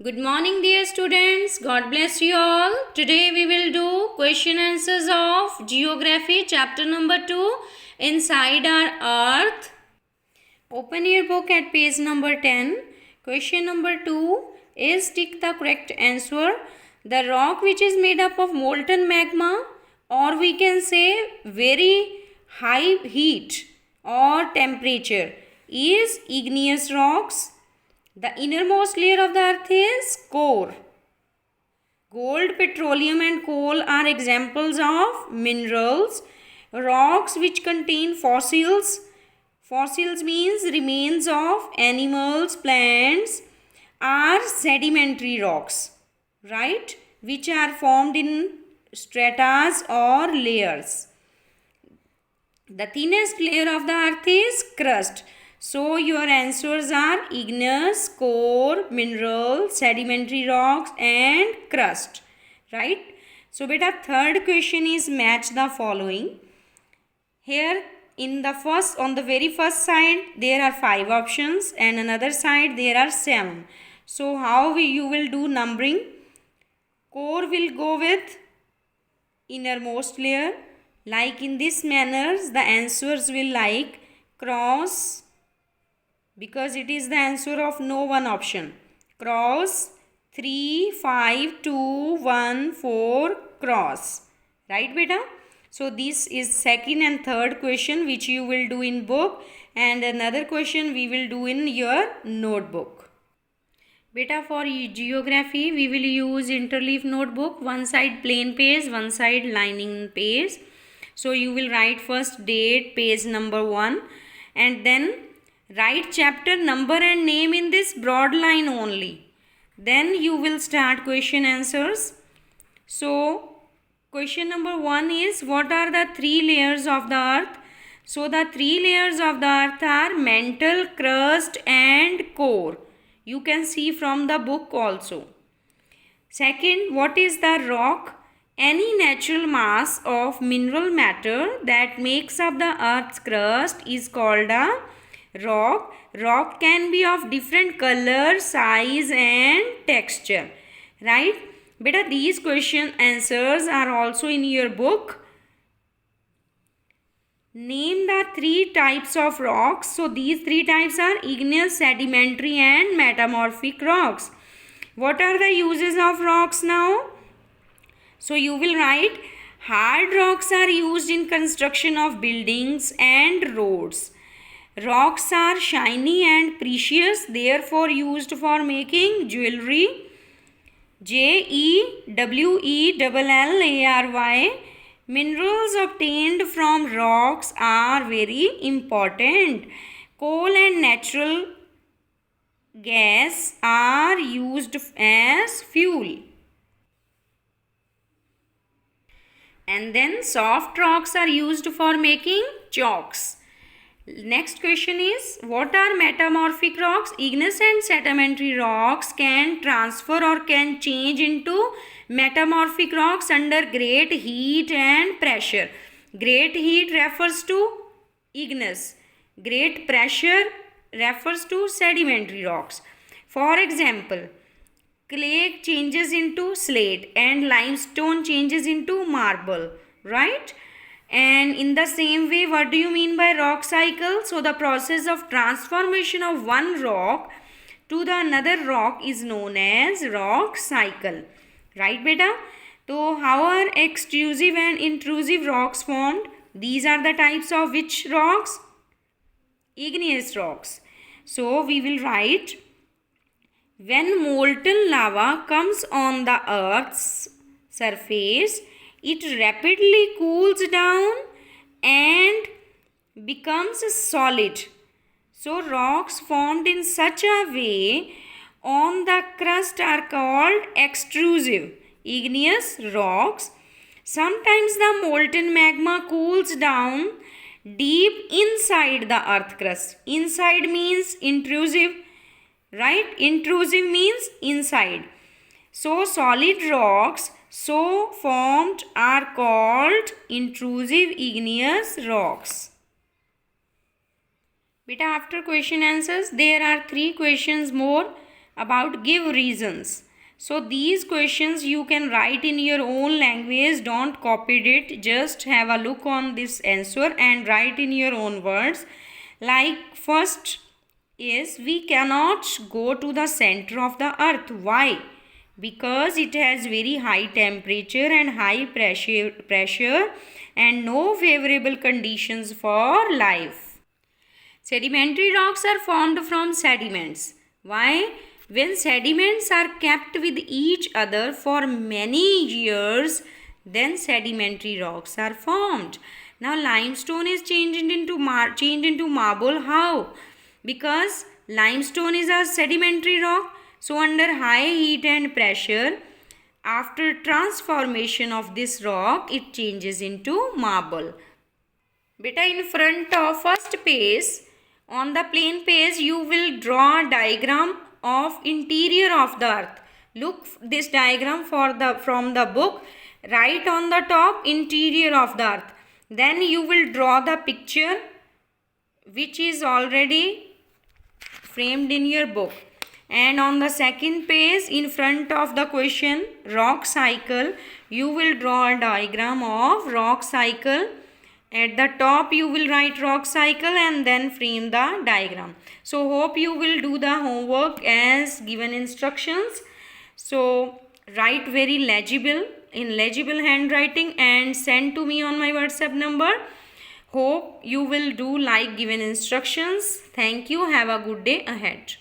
Good morning, dear students. God bless you all. Today we will do question answers of Geography chapter number 2 Inside Our Earth. Open your book at page number 10. Question number 2 is tick the correct answer. The rock which is made up of molten magma, or we can say very high heat or temperature, is igneous rocks. The innermost layer of the earth is core. Gold, petroleum and coal are examples of minerals. Rocks which contain fossils. Fossils means remains of animals, plants, are sedimentary rocks, right? Which are formed in stratas or layers. The thinnest layer of the earth is crust. So your answers are igneous, core, mineral, sedimentary rocks and crust. Right? So beta, third question is match the following. Here on the very first side there are 5 options and another side there are 7. So how you will do numbering? Core will go with innermost layer. Like in this manner the answers will like cross, because it is the answer of no one option. Cross 3, 5, 2, 1, 4 cross. Right beta? So this is second and third question which you will do in book, and another question we will do in your notebook. Beta, for geography we will use interleaf notebook, one side plain page, one side lining page. So you will write first date, page number 1, and then write chapter number and name in this broad line only. Then you will start question answers. So question number 1 is, what are the 3 layers of the earth? So the 3 layers of the earth are mantle, crust and core. You can see from the book also. Second, what is the rock? Any natural mass of mineral matter that makes up the earth's crust is called a rock. Rock can be of different color, size and texture. Right? Beta, these question answers are also in your book. Name the 3 types of rocks. So these 3 types are igneous, sedimentary and metamorphic rocks. What are the uses of rocks now? So you will write, hard rocks are used in construction of buildings and roads. Rocks are shiny and precious, therefore used for making jewelry. JEWELLARY. Minerals obtained from rocks are very important. Coal and natural gas are used as fuel. And then soft rocks are used for making chalks. Next question is, what are metamorphic rocks? Igneous and sedimentary rocks can transfer or can change into metamorphic rocks under great heat and pressure. Great heat refers to igneous. Great pressure refers to sedimentary rocks. For example, clay changes into slate and limestone changes into marble, right? And in the same way, what do you mean by rock cycle? So the process of transformation of one rock to the another rock is known as rock cycle. Right beta? So how are extrusive and intrusive rocks formed? These are the types of which rocks? Igneous rocks. So we will write, when molten lava comes on the earth's surface, it rapidly cools down and becomes solid. So rocks formed in such a way on the crust are called extrusive igneous rocks. Sometimes the molten magma cools down deep inside the earth crust. Inside means intrusive, right? Intrusive means inside. So solid rocks so formed are called intrusive igneous rocks. Beta, after question answers there are 3 questions more. about give reasons. So these questions you can write in your own language. Don't copy it. Just have a look on this answer and write in your own words. Like first is we cannot go to the center of the earth. Why? Because it has very high temperature and high pressure and no favorable conditions for life. Sedimentary rocks are formed from sediments. Why? When sediments are kept with each other for many years, then sedimentary rocks are formed. Now limestone is changed into marble. How? Because limestone is a sedimentary rock. So under high heat and pressure, after transformation of this rock, it changes into marble. Beta, in front of first page, on the plain page, you will draw a diagram of interior of the earth. Look this diagram from the book. Write on the top interior of the earth. Then you will draw the picture which is already framed in your book. And on the second page, in front of the question rock cycle, you will draw a diagram of rock cycle. At the top you will write rock cycle and then frame the diagram. So hope you will do the homework as given instructions. So write very legible, in legible handwriting and send to me on my WhatsApp number. Hope you will do like given instructions. Thank you. Have a good day ahead.